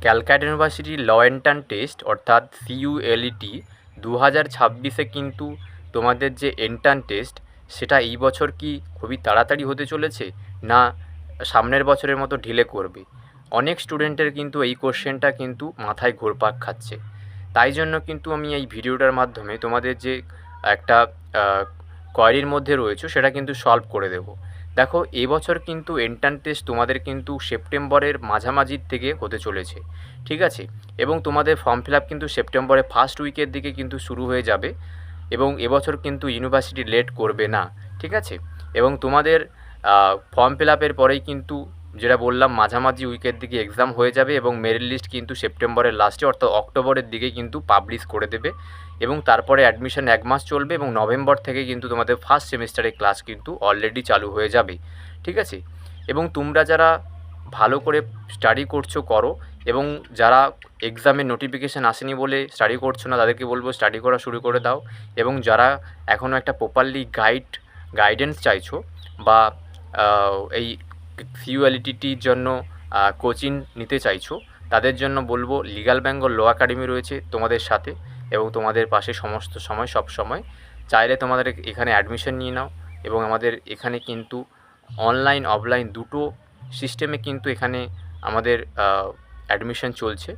ক্যালকাটা ইউনিভার্সিটির ল entrance test অর্থাৎ CULET 2026-এ কিন্তু তোমাদের যে এন্ট্রান্স টেস্ট সেটা এই বছর কি খুবই তাড়াতাড়ি হতে চলেছে, না সামনের বছরের মতো ঢিলে করবে? অনেক স্টুডেন্টের কিন্তু এই কোশ্চেনটা কিন্তু মাথায় ঘুরপাক খাচ্ছে। তাই জন্য কিন্তু আমি এই ভিডিওটার মাধ্যমে তোমাদের যে একটা কোয়ারির মধ্যে রয়েছে সেটা কিন্তু সলভ করে দেবো। দেখো, এবছর কিন্তু এন্ট্রান্স টেস্ট তোমাদের কিন্তু সেপ্টেম্বরের মাঝামাঝির থেকে হতে চলেছে, ঠিক আছে? এবং তোমাদের ফর্ম ফিল আপ কিন্তু সেপ্টেম্বরের ফার্স্ট উইকের দিকে কিন্তু শুরু হয়ে যাবে, এবং এবছর কিন্তু ইউনিভার্সিটি লেট করবে না, ঠিক আছে? এবং তোমাদের ফর্ম ফিল আপের পরেই কিন্তু যেটা বললাম মাঝামাঝি উইকের দিকে এক্সাম হয়ে যাবে, এবং মেরিট লিস্ট কিন্তু সেপ্টেম্বরের লাস্টে অর্থাৎ অক্টোবরের দিকে কিন্তু পাবলিশ করে দেবে, এবং তারপরে অ্যাডমিশন 1 মাস চলবে, এবং নভেম্বর থেকে কিন্তু তোমাদের ফার্স্ট সেমিস্টারের ক্লাস কিন্তু অলরেডি চালু হয়ে যাবে, ঠিক আছে? এবং তোমরা যারা ভালো করে স্টাডি করছো করো, এবং যারা এক্সামের নোটিফিকেশান আসেনি বলে স্টাডি করছো না তাদেরকে বলবো স্টাডি করা শুরু করে দাও, এবং যারা এখনও একটা প্রপারলি গাইডেন্স চাইছো বা এই CULETটির জন্য কোচিং নিতে চাইছো, তাদের জন্য বলবো লিগ্যাল বেঙ্গল ল একাডেমি রয়েছে তোমাদের সাথে এবং তোমাদের পাশে সমস্ত সময় সব সময়। চাইলে তোমাদের এখানে অ্যাডমিশন নিয়ে নাও, এবং আমাদের এখানে কিন্তু অনলাইন অফলাইন দুটো সিস্টেমে কিন্তু এখানে আমাদের অ্যাডমিশন চলছে,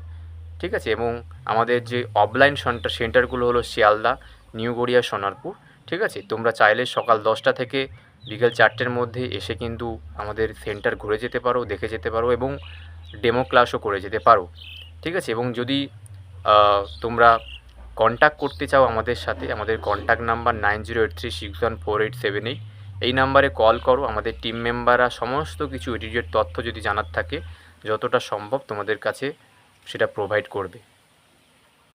ঠিক আছে? এবং আমাদের যে অফলাইন সেন্টারগুলো হলো শিয়ালদা, নিউ গড়িয়া, সোনারপুর, ঠিক আছে? তোমরা চাইলে সকাল 10টা থেকে বিকেল 4টের মধ্যে এসে কিন্তু আমাদের সেন্টার ঘুরে যেতে পারো, দেখে যেতে পারো, এবং ডেমো ক্লাসও করে যেতে পারো, ঠিক আছে? এবং যদি তোমরা কন্ট্যাক্ট করতে চাও আমাদের সাথে, আমাদের কন্ট্যাক্ট নাম্বার 9083614878, এই নাম্বারে কল করো। আমাদের টিম মেম্বাররা সমস্ত কিছু এডিটেড তথ্য যদি জানার থাকে যতটা সম্ভব তোমাদের কাছে সেটা প্রোভাইড করবে।